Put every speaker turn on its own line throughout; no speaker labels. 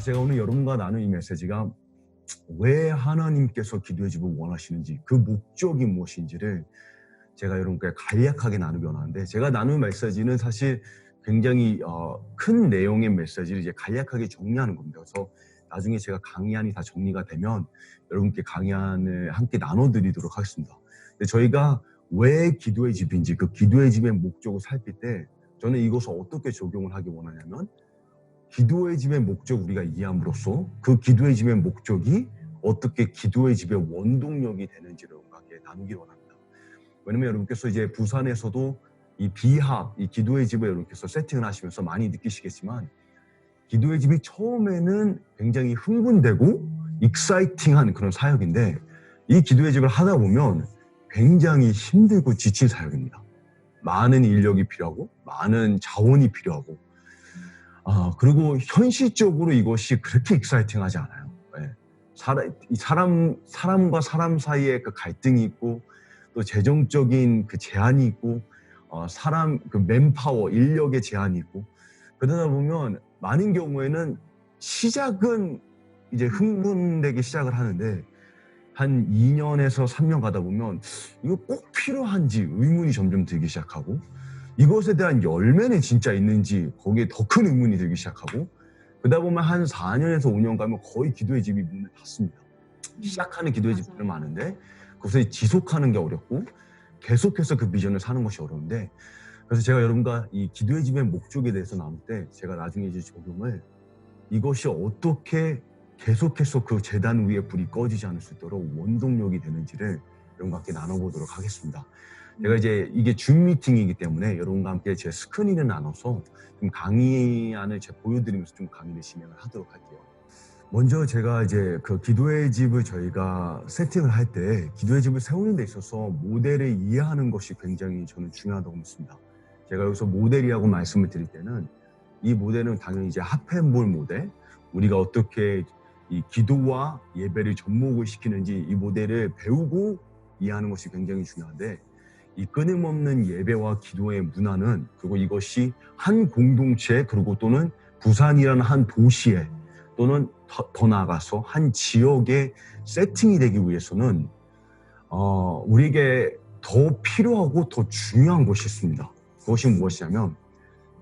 제가 오늘 여러분과 나눈 이 메시지가 왜 하나님께서 기도의 집을 원하시는지, 그 목적이 무엇인지를 제가 여러분께 간략하게 나누기 원하는데, 제가 나눈 메시지는 사실 굉장히 큰 내용의 메시지를 이제 간략하게 정리하는 겁니다. 그래서 나중에 제가 강의안이 다 정리가 되면 여러분께 강의안을 함께 나눠드리도록 하겠습니다. 근데 저희가 왜 기도의 집인지, 그 기도의 집의 목적을 살필 때 저는 이것을 어떻게 적용을 하기 원하냐면, 기도의 집의 목적 우리가 이해함으로써 그 기도의 집의 목적이 어떻게 기도의 집의 원동력이 되는지를 함께 나누기 원합니다. 왜냐면 여러분께서 이제 부산에서도 이 비합, 이 기도의 집을 여러분께서 세팅을 하시면서 많이 느끼시겠지만, 기도의 집이 처음에는 굉장히 흥분되고 익사이팅한 그런 사역인데, 이 기도의 집을 하다 보면 굉장히 힘들고 지친 사역입니다. 많은 인력이 필요하고 많은 자원이 필요하고, 그리고 현실적으로 이것이 그렇게 익사이팅하지 않아요. 네. 사람과 사람 사이에 그 갈등이 있고, 또 재정적인 그 제한이 있고, 그 맨파워, 인력의 제한이 있고, 그러다 보면 많은 경우에는 시작은 이제 흥분되기 시작을 하는데, 한 2년에서 3년 가다 보면 이거 꼭 필요한지 의문이 점점 들기 시작하고, 이것에 대한 열매는 진짜 있는지 거기에 더 큰 의문이 들기 시작하고, 그러다 보면 한 4년에서 5년 가면 거의 기도의 집이 문을 닫습니다. 시작하는 기도의 집들은 많은데 그것을 지속하는 게 어렵고, 계속해서 그 비전을 사는 것이 어려운데, 그래서 제가 여러분과 이 기도의 집의 목적에 대해서 나눌 때 제가 나중에 이제 적용을, 이것이 어떻게 계속해서 그 재단 위에 불이 꺼지지 않을 수 있도록 원동력이 되는지를 여러분과 함께 나눠보도록 하겠습니다. 제가 이제 이게 줌 미팅이기 때문에 여러분과 함께 제 스크린을 나눠서 좀 강의안을 제가 보여드리면서 좀 강의를 진행을 하도록 할게요. 먼저 제가 이제 그 기도의 집을 저희가 세팅을 할 때, 기도의 집을 세우는 데 있어서 모델을 이해하는 것이 굉장히 저는 중요하다고 믿습니다. 제가 여기서 모델이라고 말씀을 드릴 때는, 이 모델은 당연히 이제 핫앤볼 모델, 우리가 어떻게 이 기도와 예배를 접목을 시키는지 이 모델을 배우고 이해하는 것이 굉장히 중요한데, 이 끊임없는 예배와 기도의 문화는, 그리고 이것이 한 공동체, 그리고 또는 부산이라는 한 도시에, 또는 더 나아가서 한 지역에 세팅이 되기 위해서는 우리에게 더 필요하고 더 중요한 것이 있습니다. 그것이 무엇이냐면,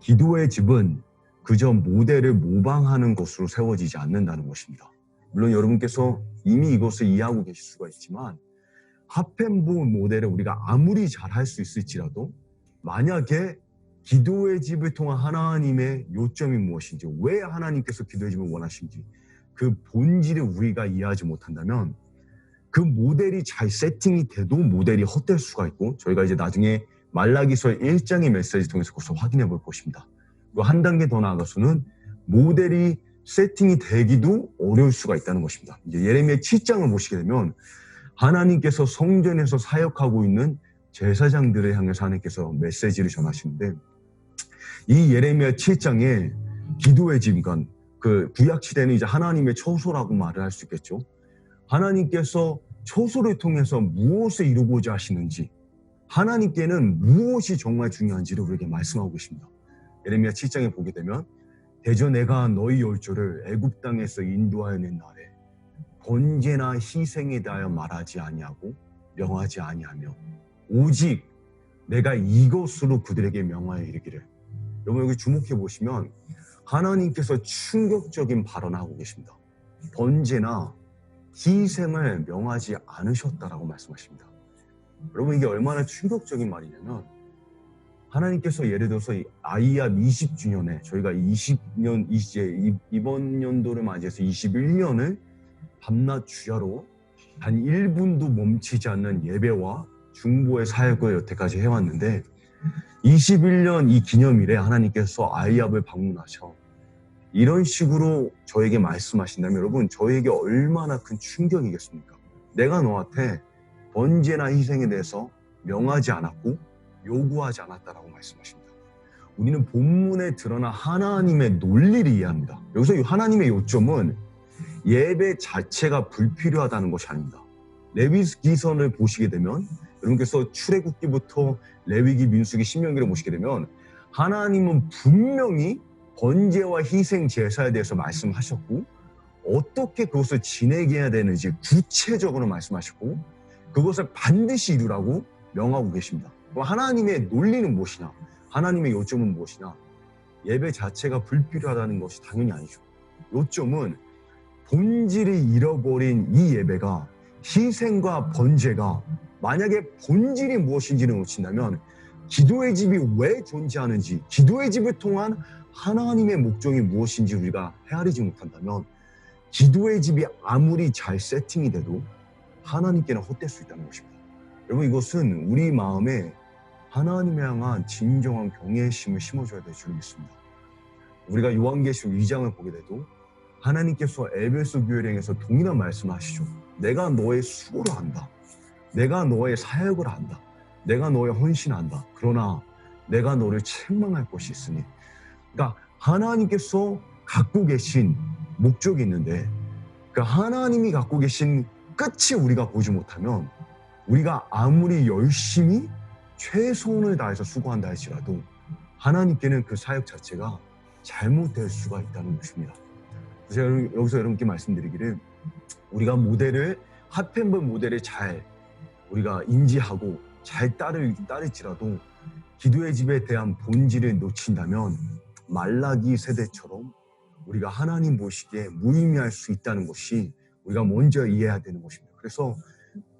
기도의 집은 그저 모델을 모방하는 것으로 세워지지 않는다는 것입니다. 물론 여러분께서 이미 이것을 이해하고 계실 수가 있지만, 핫앤볼 모델을 우리가 아무리 잘할 수 있을지라도, 만약에 기도의 집을 통한 하나님의 요점이 무엇인지, 왜 하나님께서 기도의 집을 원하시는지 그 본질을 우리가 이해하지 못한다면, 그 모델이 잘 세팅이 돼도 모델이 헛될 수가 있고, 저희가 이제 나중에 말라기서 1장의 메시지 통해서 그것을 확인해 볼 것입니다. 그리고 한 단계 더 나아가서는 모델이 세팅이 되기도 어려울 수가 있다는 것입니다. 이제 예레미야 7장을 보시게 되면, 하나님께서 성전에서 사역하고 있는 제사장들을 향해서 하나님께서 메시지를 전하시는데, 이 예레미야 7장에 기도의 집, 그러니까 그 구약 시대는 이제 하나님의 처소라고 말을 할 수 있겠죠. 하나님께서 처소를 통해서 무엇을 이루고자 하시는지, 하나님께는 무엇이 정말 중요한지를 우리에게 말씀하고 계십니다. 예레미야 7장에 보게 되면, 대저 내가 너희 열조를 애굽 땅에서 인도하여 낸 날에 번제나 희생에 대하여 말하지 아니하고 명하지 아니하며, 오직 내가 이것으로 그들에게 명하여 이르기를. 여러분 여기 주목해 보시면 하나님께서 충격적인 발언을 하고 계십니다. 번제나 희생을 명하지 않으셨다라고 말씀하십니다. 여러분 이게 얼마나 충격적인 말이냐면, 하나님께서 예를 들어서 아이압 20주년에 저희가 20년, 이제 이번 연도를 맞이해서 21년을 밤낮 주야로 단 1분도 멈추지 않는 예배와 중보의 사역을 여태까지 해왔는데, 21년 이 기념일에 하나님께서 아이압을 방문하셔 이런 식으로 저에게 말씀하신다면, 여러분 저에게 얼마나 큰 충격이겠습니까? 내가 너한테 번제나 희생에 대해서 명하지 않았고 요구하지 않았다라고 말씀하십니다. 우리는 본문에 드러난 하나님의 논리를 이해합니다. 여기서 이 하나님의 요점은 예배 자체가 불필요하다는 것이 아닙니다. 레위기서를 보시게 되면, 여러분께서 출애굽기부터 레위기, 민수기, 신명기를 보시게 되면, 하나님은 분명히 번제와 희생 제사에 대해서 말씀하셨고 어떻게 그것을 진행해야 되는지 구체적으로 말씀하시고 그것을 반드시 이루라고 명하고 계십니다. 그럼 하나님의 논리는 무엇이냐? 하나님의 요점은 무엇이냐? 예배 자체가 불필요하다는 것이 당연히 아니죠. 요점은 본질을 잃어버린 이 예배가 희생과 번제가 만약에 본질이 무엇인지를 놓친다면 기도의 집이 왜 존재하는지 기도의 집을 통한 하나님의 목적이 무엇인지 우리가 헤아리지 못한다면 기도의 집이 아무리 잘 세팅이 돼도 하나님께는 헛될 수 있다는 것입니다. 여러분 이것은 우리 마음에 하나님에 향한 진정한 경외심을 심어줘야 될 줄 믿습니다. 우리가 요한계시록 2장을 보게 돼도 하나님께서 에베소 교회를 향해서 동일한 말씀을 하시죠. 내가 너의 수고를 안다. 내가 너의 사역을 안다. 내가 너의 헌신을 안다. 그러나 내가 너를 책망할 것이 있으니. 그러니까 하나님께서 갖고 계신 목적이 있는데 그 하나님이 갖고 계신 끝이 우리가 보지 못하면 우리가 아무리 열심히 최선을 다해서 수고한다 할지라도 하나님께는 그 사역 자체가 잘못될 수가 있다는 것입니다. 제가 여기서 여러분께 말씀드리기를 우리가 모델을 핫펜버 모델을 잘 우리가 인지하고 잘 따를지라도 기도의 집에 대한 본질을 놓친다면 말라기 세대처럼 우리가 하나님 보시기에 무의미할 수 있다는 것이 우리가 먼저 이해해야 되는 것입니다. 그래서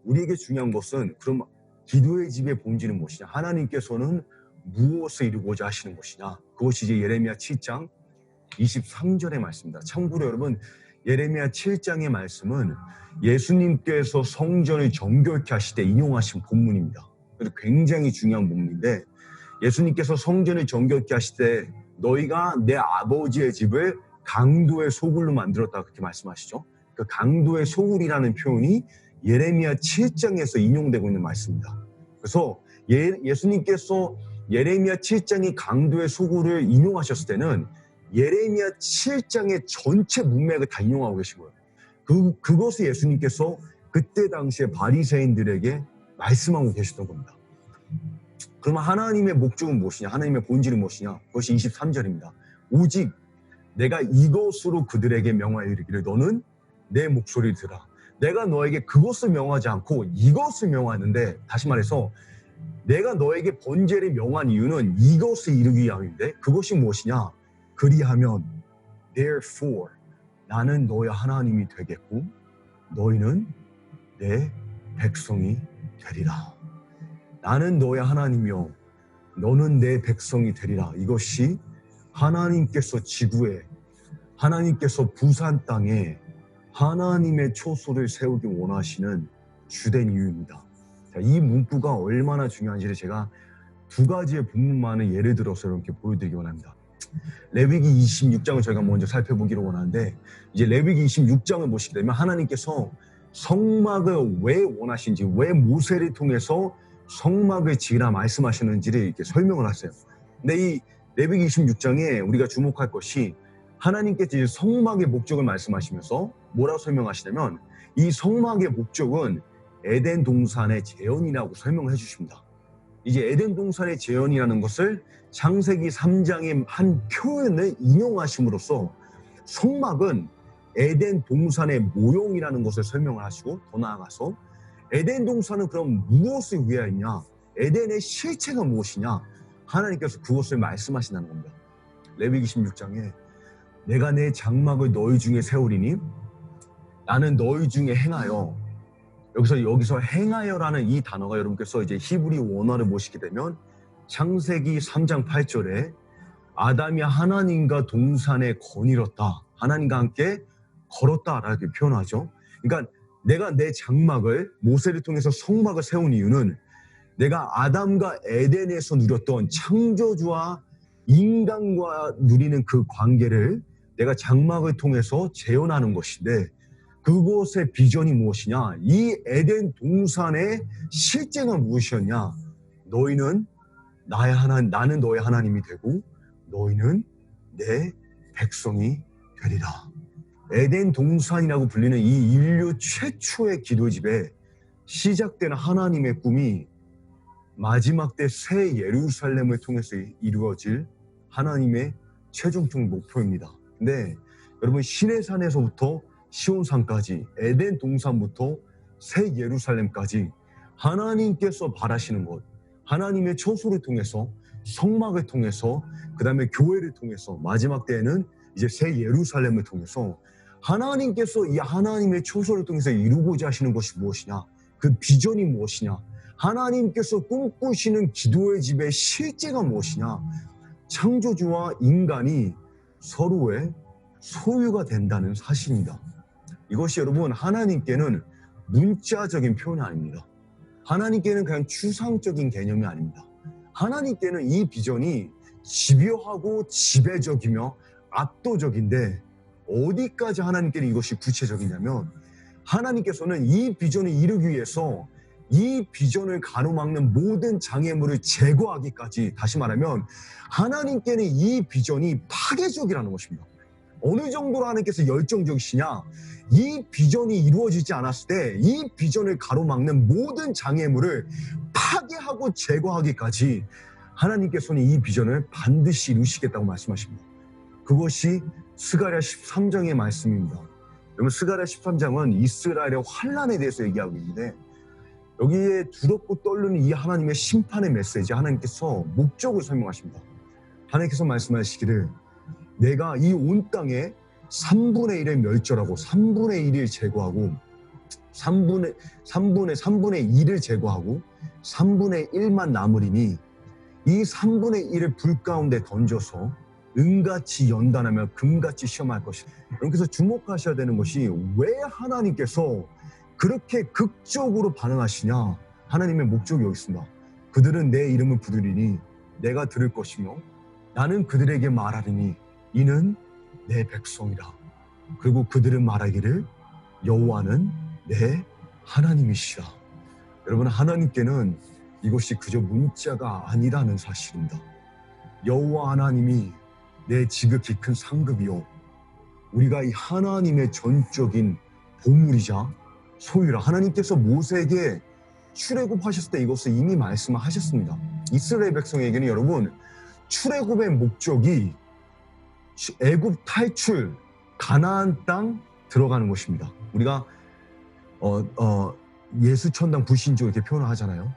우리에게 중요한 것은 그럼 기도의 집의 본질은 무엇이냐? 하나님께서는 무엇을 이루고자 하시는 것이냐? 그것이 이제 예레미야 7장 23절의 말씀입니다. 참고로 여러분 예레미야 7장의 말씀은 예수님께서 성전을 정결케 하실 때 인용하신 본문입니다. 그래서 굉장히 중요한 본문인데 예수님께서 성전을 정결케 하실 때 너희가 내 아버지의 집을 강도의 소굴로 만들었다 그렇게 말씀하시죠. 그 강도의 소굴이라는 표현이 예레미야 7장에서 인용되고 있는 말씀입니다. 그래서 예수님께서 예레미야 7장이 강도의 소굴을 인용하셨을 때는 예레미야 7장의 전체 문맥을 다 인용하고 계신 거예요. 그것을 예수님께서 그때 당시에 바리새인들에게 말씀하고 계셨던 겁니다. 그러면 하나님의 목적은 무엇이냐? 하나님의 본질은 무엇이냐? 그것이 23절입니다. 오직 내가 이것으로 그들에게 명하여 이르기를 너는 내 목소리를 들으라. 내가 너에게 그것을 명하지 않고 이것을 명하는데 다시 말해서 내가 너에게 번제를 명한 이유는 이것을 이루기 위함인데 그것이 무엇이냐? 그리하면 therefore 나는 너의 하나님이 되겠고 너희는 내 백성이 되리라. 나는 너의 하나님이요 너는 내 백성이 되리라. 이것이 하나님께서 지구에 하나님께서 부산 땅에 하나님의 초소를 세우기 원하시는 주된 이유입니다. 자, 이 문구가 얼마나 중요한지를 제가 두 가지의 본문만을 예를 들어서 이렇게 보여드리기 원합니다. 레위기 26장을 저희가 먼저 살펴보기로 원하는데 이제 레위기 26장을 보시게 되면 하나님께서 성막을 왜 원하신지 왜 모세를 통해서 성막을 지으라 말씀하시는지를 이렇게 설명을 하세요. 근데 이 레위기 26장에 우리가 주목할 것이 하나님께서 이제 성막의 목적을 말씀하시면서 뭐라고 설명하시냐면 이 성막의 목적은 에덴 동산의 재현이라고 설명을 해주십니다. 이제 에덴 동산의 재현이라는 것을 창세기 3장의 한 표현을 인용하심으로써 성막은 에덴 동산의 모형이라는 것을 설명을 하시고 더 나아가서 에덴 동산은 그럼 무엇을 위하였냐? 에덴의 실체가 무엇이냐? 하나님께서 그것을 말씀하신다는 겁니다. 레위기 16장에 내가 내 장막을 너희 중에 세우리니 나는 너희 중에 행하여 여기서 행하여라는 이 단어가 여러분께서 이제 히브리 원어를 보시게 되면 창세기 3장 8절에 아담이 하나님과 동산에 거닐었다. 하나님과 함께 걸었다라고 표현하죠. 그러니까 내가 내 장막을 모세를 통해서 성막을 세운 이유는 내가 아담과 에덴에서 누렸던 창조주와 인간과 누리는 그 관계를 내가 장막을 통해서 재현하는 것인데 그곳의 비전이 무엇이냐? 이 에덴 동산의 실제가 무엇이었냐? 너희는 나의 나는 너의 하나님이 되고 너희는 내 백성이 되리라. 에덴 동산이라고 불리는 이 인류 최초의 기도집에 시작된 하나님의 꿈이 마지막 때 새 예루살렘을 통해서 이루어질 하나님의 최종적 목표입니다. 근데 여러분 시내산에서부터 시온산까지 에덴 동산부터 새 예루살렘까지 하나님께서 바라시는 것, 하나님의 처소를 통해서 성막을 통해서 그 다음에 교회를 통해서 마지막 때에는 이제 새 예루살렘을 통해서 하나님께서 이 하나님의 처소를 통해서 이루고자 하시는 것이 무엇이냐, 그 비전이 무엇이냐, 하나님께서 꿈꾸시는 기도의 집의 실제가 무엇이냐, 창조주와 인간이 서로의 소유가 된다는 사실입니다. 이것이 여러분 하나님께는 문자적인 표현이 아닙니다. 하나님께는 그냥 추상적인 개념이 아닙니다. 하나님께는 이 비전이 집요하고 지배적이며 압도적인데 어디까지 하나님께는 이것이 구체적이냐면 하나님께서는 이 비전을 이루기 위해서 이 비전을 가로막는 모든 장애물을 제거하기까지, 다시 말하면 하나님께는 이 비전이 파괴적이라는 것입니다. 어느 정도로 하나님께서 열정적이시냐, 이 비전이 이루어지지 않았을 때 이 비전을 가로막는 모든 장애물을 파괴하고 제거하기까지 하나님께서는 이 비전을 반드시 이루시겠다고 말씀하십니다. 그것이 스가랴 13장의 말씀입니다. 여러분 스가랴 13장은 이스라엘의 환난에 대해서 얘기하고 있는데 여기에 두렵고 떨리는 이 하나님의 심판의 메시지, 하나님께서 목적을 설명하십니다. 하나님께서 말씀하시기를 내가 이 온 땅에 3분의 1을 멸절하고 3분의 1을 제거하고 3분의 1을 제거하고 3분의 1만 남으리니 이 3분의 1을 불 가운데 던져서 은같이 연단하며 금같이 시험할 것이다. 여러분께서 주목하셔야 되는 것이 왜 하나님께서 그렇게 극적으로 반응하시냐, 하나님의 목적이 여기 있습니다. 그들은 내 이름을 부르리니 내가 들을 것이며 나는 그들에게 말하리니 이는 내 백성이라. 그리고 그들은 말하기를 여호와는 내 하나님이시라. 여러분 하나님께는 이것이 그저 문자가 아니라는 사실입니다. 여호와 하나님이 내 지극히 큰 상급이요 우리가 이 하나님의 전적인 보물이자 소유라. 하나님께서 모세에게 출애굽하셨을 때 이것을 이미 말씀하셨습니다. 이스라엘 백성에게는 여러분 출애굽의 목적이 애굽 탈출, 가나안 땅 들어가는 것입니다. 우리가 예수천당 불신조 이렇게 표현을 하잖아요.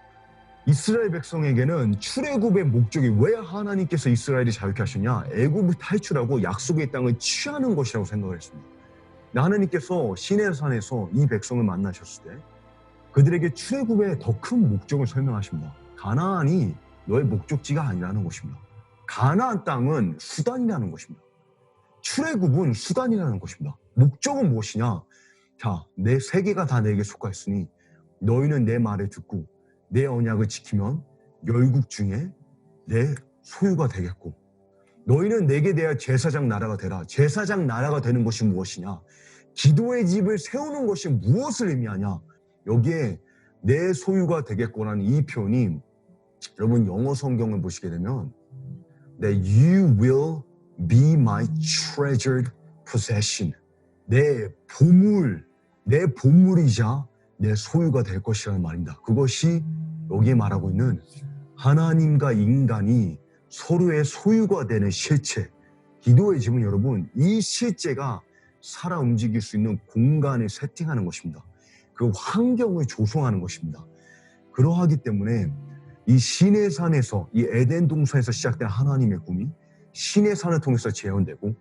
이스라엘 백성에게는 출애굽의 목적이 왜 하나님께서 이스라엘을 자유케 하셨냐, 애굽을 탈출하고 약속의 땅을 취하는 것이라고 생각을 했습니다. 하나님께서 시내산에서 이 백성을 만나셨을 때 그들에게 출애굽의 더 큰 목적을 설명하십니다. 가나안이 너의 목적지가 아니라는 것입니다. 가나안 땅은 수단이라는 것입니다. 출애굽은 수단이라는 것입니다. 목적은 무엇이냐? 자, 내 세계가 다 내게 속하였으니 너희는 내 말을 듣고 내 언약을 지키면 열국 중에 내 소유가 되겠고 너희는 내게 대하여 제사장 나라가 되라. 제사장 나라가 되는 것이 무엇이냐? 기도의 집을 세우는 것이 무엇을 의미하냐? 여기에 내 소유가 되겠고라는 이 표현이 여러분 영어 성경을 보시게 되면 that you will be my treasured possession. 내 보물이자 내 소유가 될 것이라는 말입니다. 그것이 여기에 말하고 있는 하나님과 인간이 서로의 소유가 되는 실체, 기도의 집은 여러분 이 실제가 살아 움직일 수 있는 공간을 세팅하는 것입니다. 그 환경을 조성하는 것입니다. 그러하기 때문에 이 시내산에서, 이 에덴 동산에서 시작된 하나님의 꿈이 시내산을 통해서 재현되고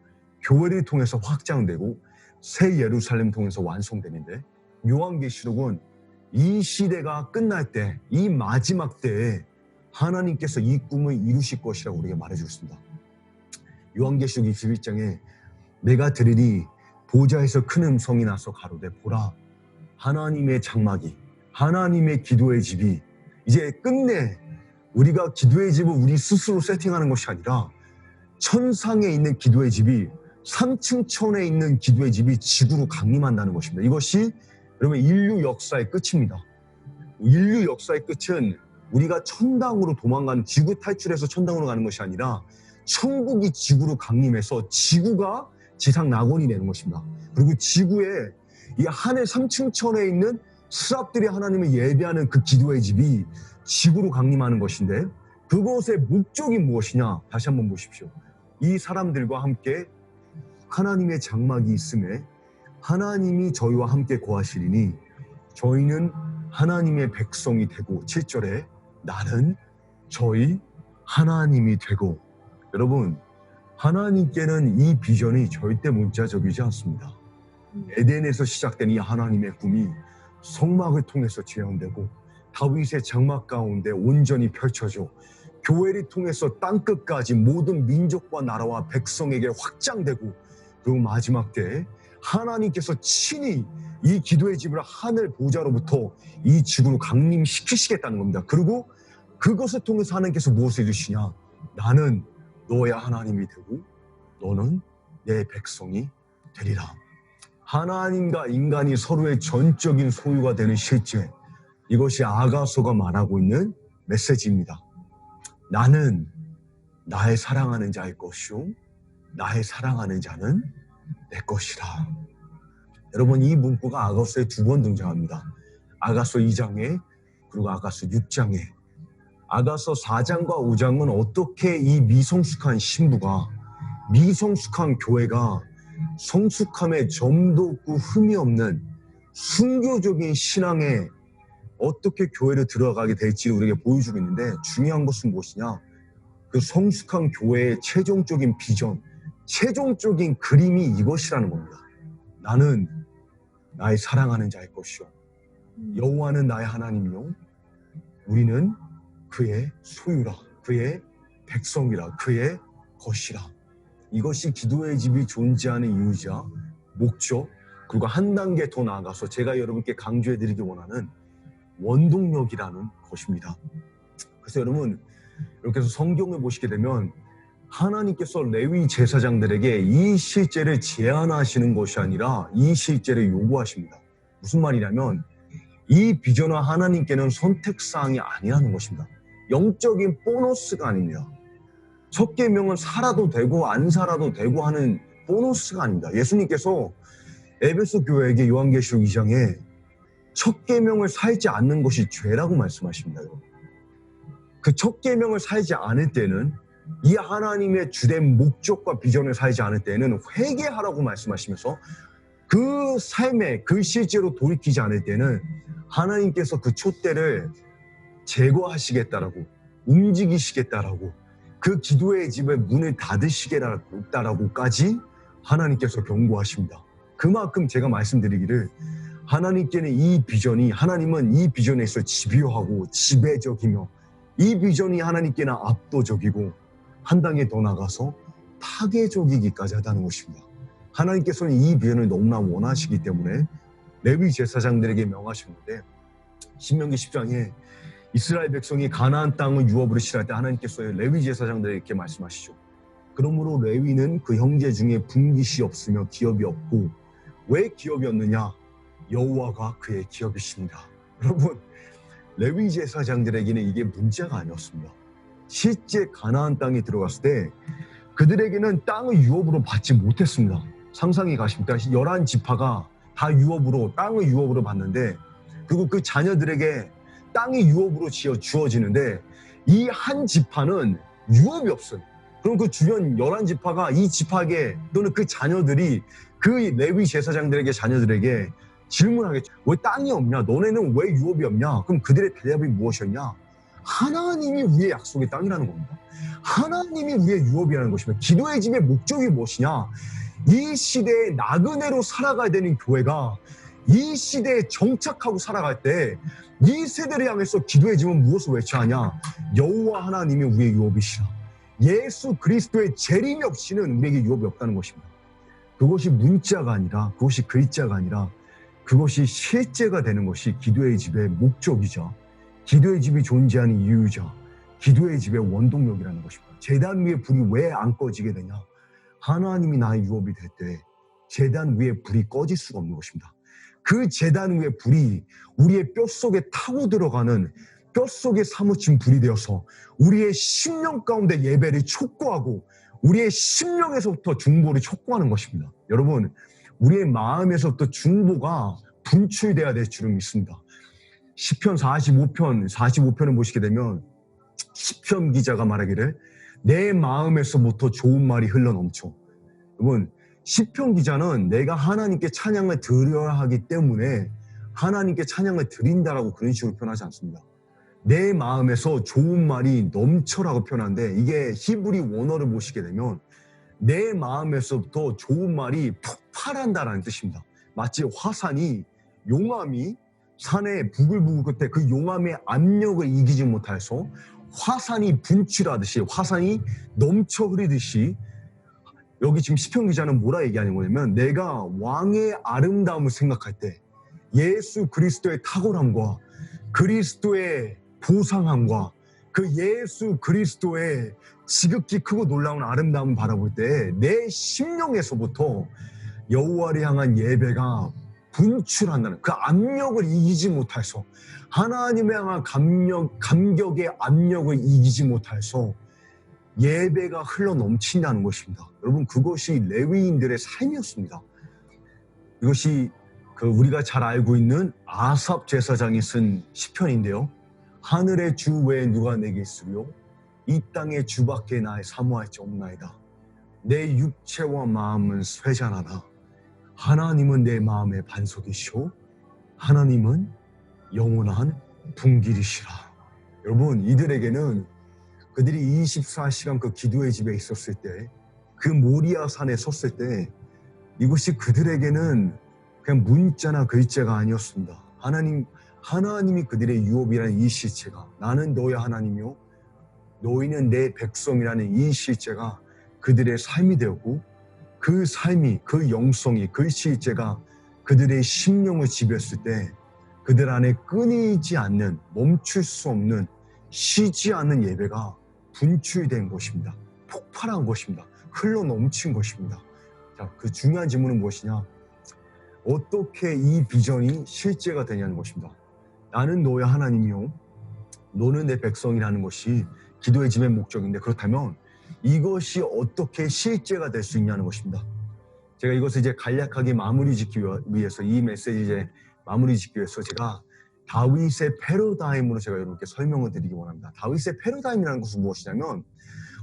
교회를 통해서 확장되고 새 예루살렘을 통해서 완성되는데, 요한계시록은 이 시대가 끝날 때, 이 마지막 때에 하나님께서 이 꿈을 이루실 것이라고 우리에게 말해주고 있습니다. 요한계시록 21장에 내가 들으니 보좌에서 큰 음성이 나서 가로되 보라, 하나님의 장막이, 하나님의 기도의 집이 이제 끝내 우리가 기도의 집을 우리 스스로 세팅하는 것이 아니라 천상에 있는 기도의 집이, 3층 천에 있는 기도의 집이 지구로 강림한다는 것입니다. 이것이 여러분 인류 역사의 끝입니다. 인류 역사의 끝은 우리가 천당으로 도망가는, 지구 탈출해서 천당으로 가는 것이 아니라 천국이 지구로 강림해서 지구가 지상 낙원이 되는 것입니다. 그리고 지구에 이 하늘 3층 천에 있는 스랍들이 하나님을 예배하는 그 기도의 집이 지구로 강림하는 것인데, 그것의 목적이 무엇이냐? 다시 한번 보십시오. 이 사람들과 함께 하나님의 장막이 있음에 하나님이 저희와 함께 거하시리니 저희는 하나님의 백성이 되고 7절에 나는 저희 하나님이 되고. 여러분, 하나님께는 이 비전이 절대 문자적이지 않습니다. 에덴에서 시작된 이 하나님의 꿈이 성막을 통해서 재현되고 다윗의 장막 가운데 온전히 펼쳐져 교회를 통해서 땅끝까지 모든 민족과 나라와 백성에게 확장되고, 그리고 마지막 때에 하나님께서 친히 이 기도의 집을 하늘 보좌로부터 이 지구로 강림시키시겠다는 겁니다. 그리고 그것을 통해서 하나님께서 무엇을 해주시냐? 나는 너의 하나님이 되고 너는 내 백성이 되리라. 하나님과 인간이 서로의 전적인 소유가 되는 실제, 이것이 아가서가 말하고 있는 메시지입니다. 나는 나의 사랑하는 자의 것이요 나의 사랑하는 자는 내 것이라. 여러분, 이 문구가 아가서에 2번 등장합니다. 아가서 2장에 그리고 아가서 6장에. 아가서 4장과 5장은 어떻게 이 미성숙한 신부가, 미성숙한 교회가 성숙함에 점도 없고 흠이 없는 순교적인 신앙에 어떻게 교회를 들어가게 될지를 우리에게 보여주고 있는데, 중요한 것은 무엇이냐? 그 성숙한 교회의 최종적인 비전, 최종적인 그림이 이것이라는 겁니다. 나는 나의 사랑하는 자의 것이요 여호와는 나의 하나님이요 우리는 그의 소유라, 그의 백성이라, 그의 것이라. 이것이 기도의 집이 존재하는 이유자, 목적, 그리고 한 단계 더 나아가서 제가 여러분께 강조해드리기 원하는 원동력이라는 것입니다. 그래서 여러분, 이렇게 해서 성경을 보시게 되면 하나님께서 레위 제사장들에게 이 실제를 제안하시는 것이 아니라 이 실제를 요구하십니다. 무슨 말이냐면 이 비전은 하나님께는 선택사항이 아니라는 것입니다. 영적인 보너스가 아닙니다. 첫 계명은 살아도 되고 안 살아도 되고 하는 보너스가 아닙니다. 예수님께서 에베소 교회에게 요한계시록 2장에 첫 계명을 살지 않는 것이 죄라고 말씀하십니다. 그 첫 계명을 살지 않을 때는, 이 하나님의 주된 목적과 비전을 살지 않을 때는 회개하라고 말씀하시면서 그 삶에 그 실제로 돌이키지 않을 때는 하나님께서 그 촛대를 제거하시겠다라고, 움직이시겠다라고, 그 기도의 집의 문을 닫으시겠다라고까지 하나님께서 경고하십니다. 그만큼 제가 말씀드리기를, 하나님께는 이 비전이, 하나님은 이 비전에 있어 집요하고 지배적이며 이 비전이 하나님께는 압도적이고 한 단계 더 나가서 파괴적이기까지 하다는 것입니다. 하나님께서는 이 비전을 너무나 원하시기 때문에 레위 제사장들에게 명하셨는데, 신명기 10장에 이스라엘 백성이 가나안 땅을 유업으로 실할 때 하나님께서 레위 제사장들에게 이렇게 말씀하시죠. 그러므로 레위는 그 형제 중에 분깃이 없으며 기업이 없고, 왜 기업이 없느냐? 여호와가 그의 기업이십니다. 여러분, 레위 제사장들에게는 이게 문제가 아니었습니다. 실제 가나안 땅에 들어갔을 때 그들에게는 땅을 유업으로 받지 못했습니다. 상상이 가십니까? 11지파가 다 유업으로, 땅을 유업으로 받는데, 그리고 그 자녀들에게 땅이 유업으로 주어지는데 이 한 지파는 유업이 없어요. 그럼 그 주변 11지파가 이 지파에게 또는 그 자녀들이 그 레위 제사장들에게, 자녀들에게 질문하겠죠. 왜 땅이 없냐? 너네는 왜 유업이 없냐? 그럼 그들의 대답이 무엇이었냐? 하나님이 우리의 약속의 땅이라는 겁니다. 하나님이 우리의 유업이라는 것입니다. 기도의 집의 목적이 무엇이냐? 이 시대에 나그네로 살아가야 되는 교회가 이 시대에 정착하고 살아갈 때 이 세대를 향해서 기도의 집은 무엇을 외쳐야 하냐? 여호와 하나님이 우리의 유업이시라. 예수 그리스도의 재림이 없이는 우리에게 유업이 없다는 것입니다. 그것이 문자가 아니라, 그것이 글자가 아니라, 그것이 실제가 되는 것이 기도의 집의 목적이자 기도의 집이 존재하는 이유이자 기도의 집의 원동력이라는 것입니다. 제단 위에 불이 왜 안 꺼지게 되냐? 하나님이 나의 유업이 될 때 제단 위에 불이 꺼질 수가 없는 것입니다. 그 제단 위에 불이 우리의 뼛속에 타고 들어가는, 뼛속에 사무친 불이 되어서 우리의 심령 가운데 예배를 촉구하고 우리의 심령에서부터 중보를 촉구하는 것입니다. 여러분, 우리의 마음에서부터 중보가 분출돼야 될 줄을 믿습니다. 시편 45편을 보시게 되면 시편 기자가 말하기를 내 마음에서부터 좋은 말이 흘러넘쳐. 여러분, 시편 기자는 내가 하나님께 찬양을 드려야 하기 때문에 하나님께 찬양을 드린다라고 그런 식으로 표현하지 않습니다. 내 마음에서 좋은 말이 넘쳐라고 표현하는데, 이게 히브리 원어를 보시게 되면 내 마음에서부터 좋은 말이 폭발한다라는 뜻입니다. 마치 화산이, 용암이 산에 부글부글 끝에 그 용암의 압력을 이기지 못해서 화산이 분출하듯이, 화산이 넘쳐 흐르듯이, 여기 지금 시편 기자는 뭐라 얘기하는 거냐면, 내가 왕의 아름다움을 생각할 때 예수 그리스도의 탁월함과 그리스도의 보상함과 그 예수 그리스도의 지극히 크고 놀라운 아름다움을 바라볼 때 내 심령에서부터 여호와를 향한 예배가 분출한다는, 그 압력을 이기지 못해서, 하나님에 향한 감격의 압력을 이기지 못해서 예배가 흘러넘친다는 것입니다. 여러분, 그것이 레위인들의 삶이었습니다. 이것이 우리가 잘 알고 있는 아삽 제사장이 쓴 시편인데요. 하늘의 주 외에 누가 내게 있으리요? 이 땅의 주밖에 나의 사모할지 없나이다. 내 육체와 마음은 쇠잔하다. 하나님은 내 마음의 반석이시오. 하나님은 영원한 분길이시라. 여러분, 이들에게는 그들이 24시간 그 기도의 집에 있었을 때, 그 모리아 산에 섰을 때, 이것이 그들에게는 그냥 문자나 글자가 아니었습니다. 하나님이 그들의 유업이라는 이 실체가, 나는 너의 하나님이요 너희는 내 백성이라는 이 실체가 그들의 삶이 되었고, 그 삶이, 그 영성이, 그 실체가 그들의 심령을 지배했을 때 그들 안에 끊이지 않는, 멈출 수 없는, 쉬지 않는 예배가 분출된 것입니다. 폭발한 것입니다. 흘러넘친 것입니다. 자, 그 중요한 질문은 무엇이냐? 어떻게 이 비전이 실제가 되냐는 것입니다. 나는 너의 하나님이요 너는 내 백성이라는 것이 기도의 집의 목적인데, 그렇다면 이것이 어떻게 실제가 될 수 있냐는 것입니다. 제가 이것을 이제 간략하게 마무리 짓기 위해서, 이 메시지 이제 마무리 짓기 위해서 제가 다윗의 패러다임으로 제가 여러분께 설명을 드리기 원합니다. 다윗의 패러다임이라는 것은 무엇이냐면,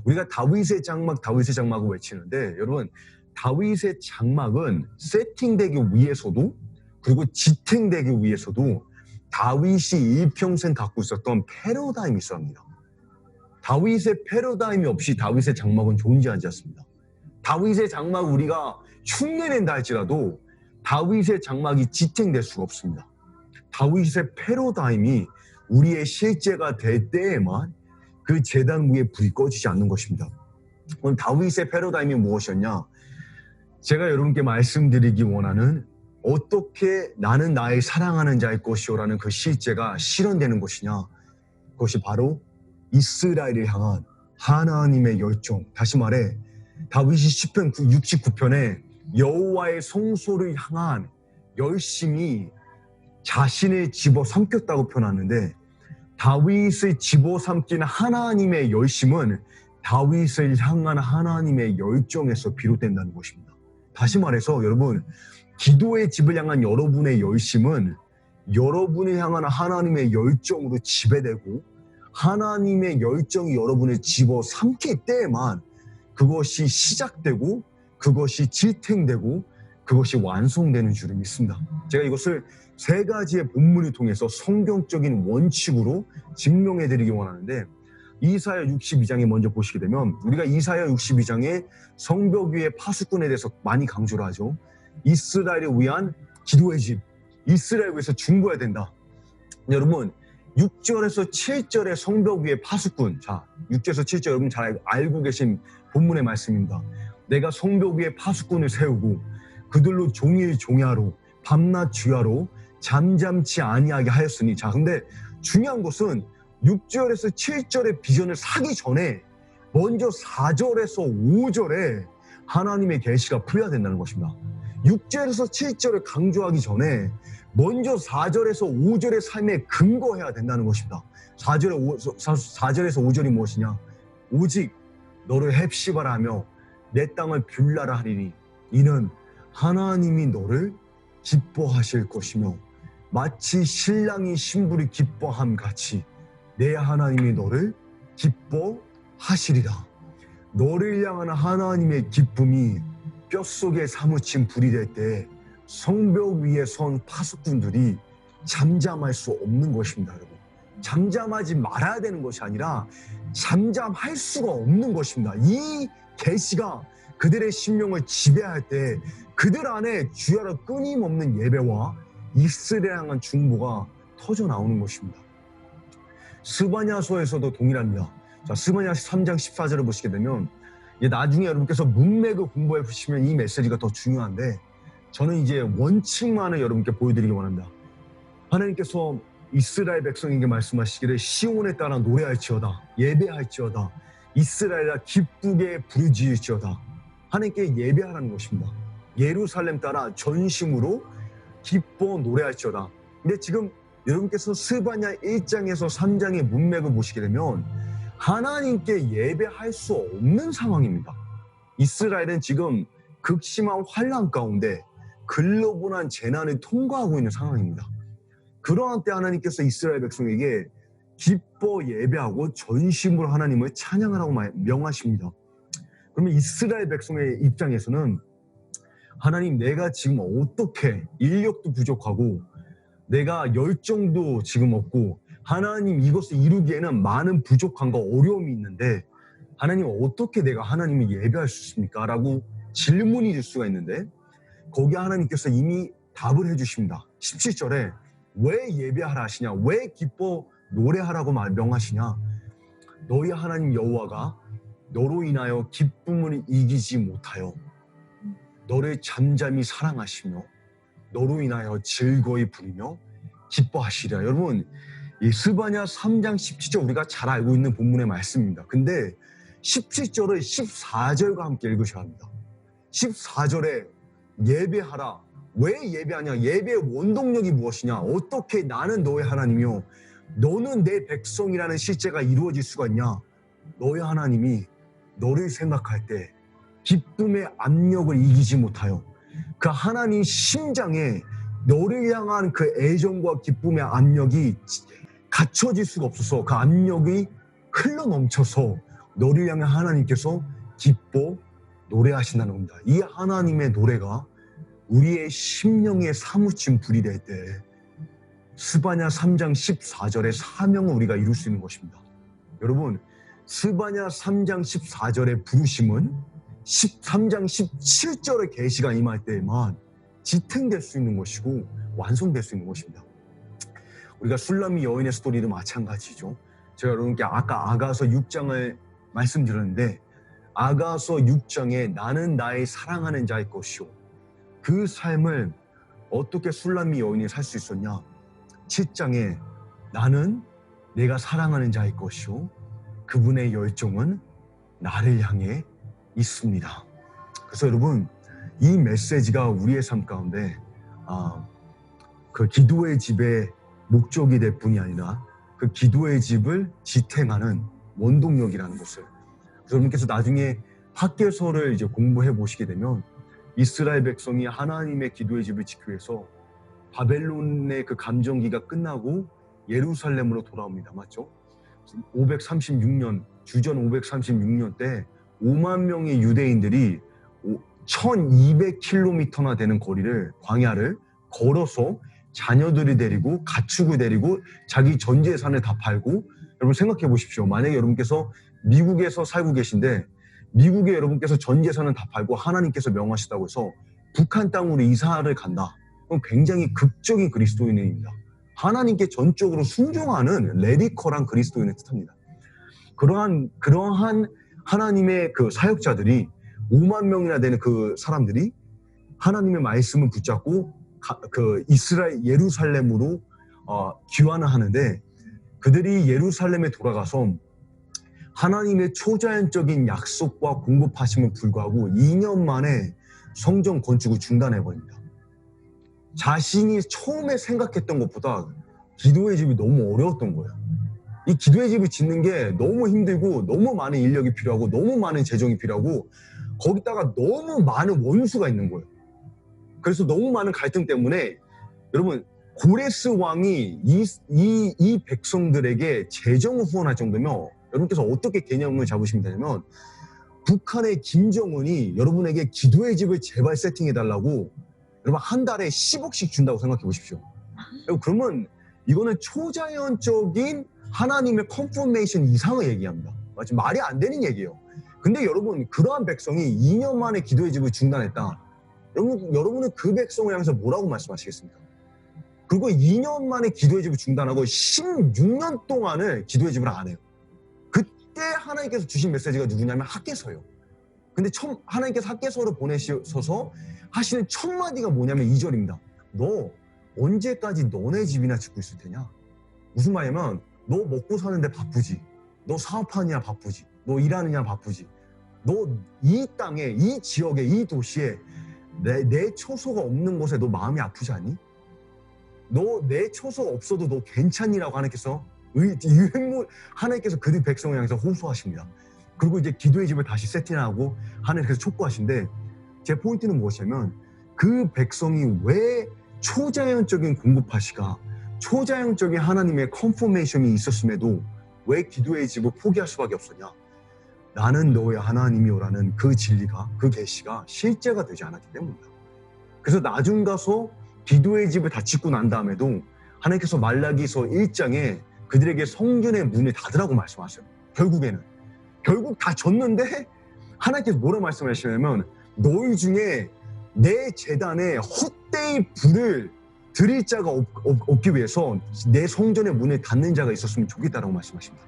우리가 다윗의 장막을 외치는데, 여러분, 다윗의 장막은 세팅되기 위해서도, 그리고 지탱되기 위해서도 다윗이 일평생 갖고 있었던 패러다임이 있습니다. 다윗의 패러다임이 없이 다윗의 장막은 존재하지 않습니다. 다윗의 장막을 우리가 흉내낸다 할지라도 다윗의 장막이 지탱될 수가 없습니다. 다윗의 패러다임이 우리의 실제가 될 때에만 그 제단 위에 불이 꺼지지 않는 것입니다. 그럼 다윗의 패러다임이 무엇이었냐? 제가 여러분께 말씀드리기 원하는, 어떻게 나는 나의 사랑하는 자의 것이오라는 그 실제가 실현되는 것이냐? 그것이 바로 이스라엘을 향한 하나님의 열정. 다시 말해, 다윗이 시편 69편에 여호와의 성소를 향한 열심이 자신을 집어삼켰다고 표현하는데, 다윗을 집어삼킨 하나님의 열심은 다윗을 향한 하나님의 열정에서 비롯된다는 것입니다. 다시 말해서 여러분, 기도의 집을 향한 여러분의 열심은 여러분을 향한 하나님의 열정으로 지배되고, 하나님의 열정이 여러분을 집어삼킬 때에만 그것이 시작되고, 그것이 지탱되고, 그것이 완성되는 줄을 믿습니다. 제가 이것을 세 가지의 본문을 통해서 성경적인 원칙으로 증명해드리기 원하는데, 이사야 62장에 먼저 보시게 되면, 우리가 이사야 62장에 성벽 위의 파수꾼에 대해서 많이 강조를 하죠. 이스라엘을 위한 기도의 집, 이스라엘 위해서 중보해야 된다. 여러분, 6절에서 7절의 성벽 위의 파수꾼, 자, 6절에서 7절 여러분 잘 알고 계신 본문의 말씀입니다. 내가 성벽 위에 파수꾼을 세우고 그들로 종일 종야로 밤낮 주야로 잠잠치 아니하게 하였으니. 자, 근데 중요한 것은 6절에서 7절의 비전을 사기 전에 먼저 4절에서 5절에 하나님의 계시가 풀려야 된다는 것입니다. 6절에서 7절을 강조하기 전에 먼저 4절에서 5절의 삶에 근거해야 된다는 것입니다. 4절에서 5절이 무엇이냐? 오직 너를 헵시바라 하며 내 땅을 뷰라라 하리니 이는 하나님이 너를 기뻐하실 것이며 마치 신랑이 신부를 기뻐함 같이 내 하나님이 너를 기뻐하시리라. 너를 향한 하나님의 기쁨이 뼛속에 사무친 불이 될 때 성벽 위에 선 파수꾼들이 잠잠할 수 없는 것입니다, 여러분. 잠잠하지 말아야 되는 것이 아니라 잠잠할 수가 없는 것입니다. 이 계시가 그들의 심령을 지배할 때 그들 안에 주야로 끊임없는 예배와 이스라엘 향한 중보가 터져 나오는 것입니다. 스바냐서에서도 동일합니다. 자, 스바냐 3장 14절을 보시게 되면 나중에 여러분께서 문맥을 공부해 보시면 이 메시지가 더 중요한데 저는 이제 원칙만을 여러분께 보여드리기 원합니다. 하나님께서 이스라엘 백성에게 말씀하시기를 시온에 따라 노래할지어다, 예배할지어다, 이스라엘아 기쁘게 부르짖을지어다. 하나님께 예배하라는 것입니다. 예루살렘 따라 전심으로 기뻐 노래할지어다. 근데 지금 여러분께서 스바냐 1장에서 3장의 문맥을 보시게 되면 하나님께 예배할 수 없는 상황입니다. 이스라엘은 지금 극심한 환난 가운데 글로벌한 재난을 통과하고 있는 상황입니다. 그러한 때 하나님께서 이스라엘 백성에게 기뻐 예배하고 전심으로 하나님을 찬양하라고 명하십니다. 그러면 이스라엘 백성의 입장에서는 하나님, 내가 지금 어떻게 인력도 부족하고 내가 열정도 지금 없고 하나님 이것을 이루기에는 많은 부족함과 어려움이 있는데 하나님 어떻게 내가 하나님을 예배할 수 있습니까? 라고 질문이 줄 수가 있는데 거기에 하나님께서 이미 답을 해주십니다. 17절에 왜 예배하라 하시냐? 왜 기뻐 노래하라고 명하시냐? 너희 하나님 여호와가 너로 인하여 기쁨을 이기지 못하여 너를 잠잠히 사랑하시며 너로 인하여 즐거이 부르며 기뻐하시리라. 여러분, 이 스바냐 3장 17절 우리가 잘 알고 있는 본문의 말씀입니다. 근데 17절을 14절과 함께 읽으셔야 합니다. 14절에 예배하라. 왜 예배하냐? 예배의 원동력이 무엇이냐? 어떻게 나는 너의 하나님이요 너는 내 백성이라는 실제가 이루어질 수가 있냐? 너의 하나님이 너를 생각할 때 기쁨의 압력을 이기지 못하여 그 하나님 심장에 너를 향한 그 애정과 기쁨의 압력이 갖춰질 수가 없어서 그 압력이 흘러넘쳐서 너를 향해 하나님께서 기뻐 노래하신다는 겁니다. 이 하나님의 노래가 우리의 심령에 사무친 불이 될 때 스바냐 3장 14절의 사명을 우리가 이룰 수 있는 것입니다. 여러분, 스바냐 3장 14절의 부르심은 13장 17절의 계시가 임할 때에만 지탱될 수 있는 것이고 완성될 수 있는 것입니다. 우리가 술람미 여인의 스토리도 마찬가지죠. 제가 여러분께 아까 아가서 6장을 말씀드렸는데 아가서 6장에 나는 나의 사랑하는 자의 것이요 그 삶을 어떻게 술람미 여인이 살 수 있었냐? 7장에 나는 내가 사랑하는 자의 것이요 그분의 열정은 나를 향해 있습니다. 그래서 여러분, 이 메시지가 우리의 삶 가운데 그 기도의 집의 목적이 될 뿐이 아니라 그 기도의 집을 지탱하는 원동력이라는 것을, 그래서 여러분께서 나중에 학개서를 이제 공부해 보시게 되면 이스라엘 백성이 하나님의 기도의 집을 지키기 위해서 바벨론의 그 감정기가 끝나고 예루살렘으로 돌아옵니다. 맞죠? 536년, 주전 536년 때 5만 명의 유대인들이 1200km나 되는 거리를, 광야를 걸어서 자녀들을 데리고 가축을 데리고 자기 전 재산을 다 팔고, 여러분 생각해 보십시오. 만약에 여러분께서 미국에서 살고 계신데 미국에 여러분께서 전 재산을 다 팔고 하나님께서 명하시다고 해서 북한 땅으로 이사를 간다. 그럼 굉장히 극적인 그리스도인입니다. 하나님께 전적으로 순종하는 레디컬한 그리스도인을 뜻합니다. 그러한 하나님의 그 사역자들이 5만 명이나 되는 그 사람들이 하나님의 말씀을 붙잡고 그 이스라엘 예루살렘으로 귀환을 하는데, 그들이 예루살렘에 돌아가서 하나님의 초자연적인 약속과 공급하심을 불구하고 2년 만에 성전 건축을 중단해버립니다. 자신이 처음에 생각했던 것보다 기도의 집이 너무 어려웠던 거예요. 이 기도의 집을 짓는 게 너무 힘들고 너무 많은 인력이 필요하고 너무 많은 재정이 필요하고 거기다가 너무 많은 원수가 있는 거예요. 그래서 너무 많은 갈등 때문에 여러분, 고레스 왕이 이 백성들에게 재정을 후원할 정도면 여러분께서 어떻게 개념을 잡으시면 되냐면 북한의 김정은이 여러분에게 기도의 집을 제발 세팅해달라고 여러분 한 달에 10억씩 준다고 생각해 보십시오. 그러면 이거는 초자연적인 하나님의 컨포메이션 이상을 얘기합니다. 마치 말이 안 되는 얘기예요. 근데 여러분 그러한 백성이 2년 만에 기도의 집을 중단했다. 여러분은 그 백성을 향해서 뭐라고 말씀하시겠습니까? 그리고 2년 만에 기도의 집을 중단하고 16년 동안을 기도의 집을 안 해요. 그때 하나님께서 주신 메시지가 누구냐면 학개서예요. 근데 하나님께서 학개서를 보내셔서 하시는 첫 마디가 뭐냐면 2절입니다. 너 언제까지 너네 집이나 짓고 있을 테냐? 무슨 말이냐면 너 먹고 사는데 바쁘지. 너 사업하느냐 바쁘지. 너 일하느냐 바쁘지. 너 이 땅에, 이 지역에, 이 도시에 내 처소가 없는 곳에 너 마음이 아프지 않니? 너 내 처소가 없어도 너 괜찮니라고 하나님께서 하나님께서 그 백성을 향해서 호소하십니다. 그리고 이제 기도의 집을 다시 세팅하고 하나님께서 촉구하신데 제 포인트는 무엇이냐면 그 백성이 왜 초자연적인 공급하시가 초자연적인 하나님의 컨포메이션이 있었음에도 왜 기도의 집을 포기할 수밖에 없었냐? 나는 너의 하나님이오라는 그 진리가 그 계시가 실제가 되지 않았기 때문이다. 그래서 나중 가서 기도의 집을 다 짓고 난 다음에도 하나님께서 말라기서 1장에 그들에게 성전의 문을 닫으라고 말씀하세요. 결국 다 졌는데 하나님께서 뭐라 말씀하시냐면 너희 중에 내 제단에 헛되이 불을 드릴 자가 없기 위해서 내 성전의 문을 닫는 자가 있었으면 좋겠다라고 말씀하십니다.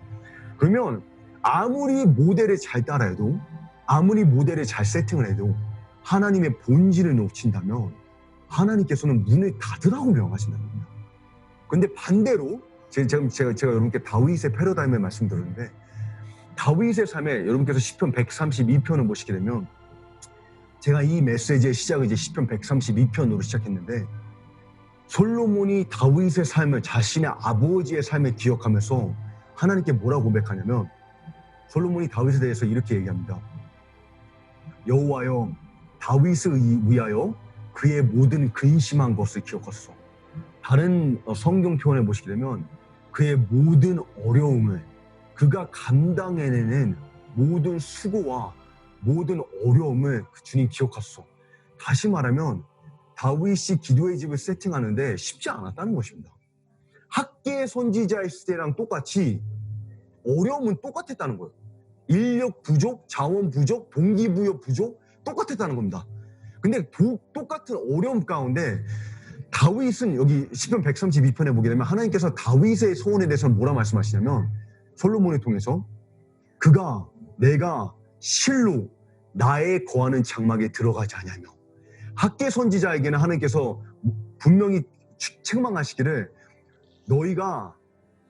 그러면 아무리 모델을 잘 따라해도 아무리 모델을 잘 세팅을 해도 하나님의 본질을 놓친다면 하나님께서는 문을 닫으라고 명하신다는 겁니다. 근데 반대로 제가 여러분께 다윗의 패러다임을 말씀드렸는데 다윗의 삶에 여러분께서 시편 132편을 보시게 되면 제가 이 메시지의 시작을 이제 시편 132편으로 시작했는데 솔로몬이 다윗의 삶을 자신의 아버지의 삶을 기억하면서 하나님께 뭐라고 고백하냐면 솔로몬이 다윗에 대해서 이렇게 얘기합니다. 여호와여 다윗을 위하여 그의 모든 근심한 것을 기억하소서. 다른 성경 표현을 보시게 되면 그의 모든 어려움을 그가 감당해내는 모든 수고와 모든 어려움을 주님 기억하소서. 다시 말하면 다윗이 기도의 집을 세팅하는데 쉽지 않았다는 것입니다. 학계 선지자의 시대랑 똑같이 어려움은 똑같았다는 거예요. 인력 부족, 자원 부족, 동기부여 부족 똑같았다는 겁니다. 근데 똑같은 어려움 가운데 다윗은 여기 시편 132편에 보게 되면 하나님께서 다윗의 소원에 대해서는 뭐라 말씀하시냐면 솔로몬을 통해서 내가 실로 나의 거하는 장막에 들어가지 아니하며 학계 선지자에게는 하나님께서 분명히 책망하시기를 너희가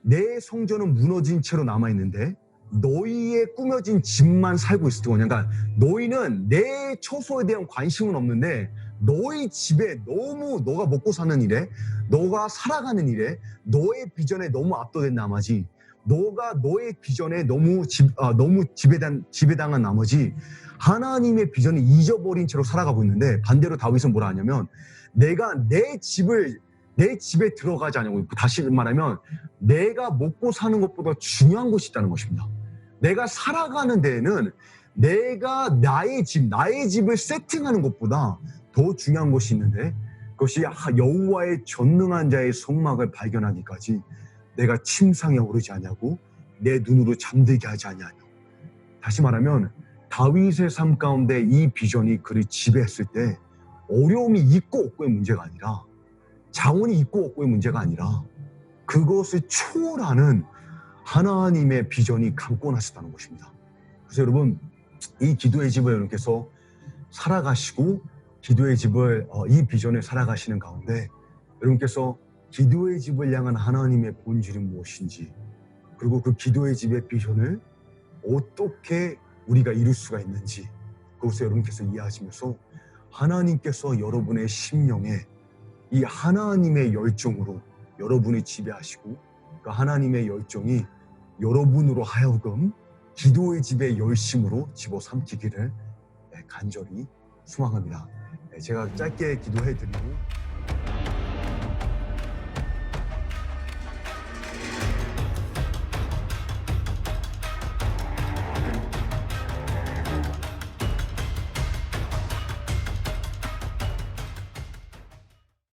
내 성전은 무너진 채로 남아있는데 너희의 꾸며진 집만 살고 있을 거냐. 그러니까 너희는 내 처소에 대한 관심은 없는데 너희 집에 너무 너가 먹고 사는 일에 너가 살아가는 일에 너의 비전에 너무 압도된 나머지 너가 너의 비전에 너무 지배당한 나머지 하나님의 비전을 잊어버린 채로 살아가고 있는데 반대로 다윗은 뭐라 하냐면 내가 내 집에 들어가지 않냐고. 다시 말하면 내가 먹고 사는 것보다 중요한 것이 있다는 것입니다. 내가 살아가는 데에는 내가 나의 집을 세팅하는 것보다 더 중요한 것이 있는데 그것이 여호와의 전능한 자의 성막을 발견하기까지 내가 침상에 오르지 않냐고 내 눈으로 잠들게 하지 않냐고. 다시 말하면 다윗의 삶 가운데 이 비전이 그를 지배했을 때 어려움이 있고 없고의 문제가 아니라 자원이 있고 없고의 문제가 아니라 그것을 초월하는 하나님의 비전이 감고 나셨다는 것입니다. 그래서 여러분 이 기도의 집을 여러분께서 살아가시고 기도의 집을 이 비전을 살아가시는 가운데 여러분께서 기도의 집을 향한 하나님의 본질이 무엇인지 그리고 그 기도의 집의 비전을 어떻게 우리가 이룰 수가 있는지 그것을 여러분께서 이해하시면서 하나님께서 여러분의 심령에 이 하나님의 열정으로 여러분을 지배하시고 그 하나님의 열정이 여러분으로 하여금 기도의 집의 열심으로 집어삼키기를 간절히 소망합니다. 제가 짧게 기도해드리고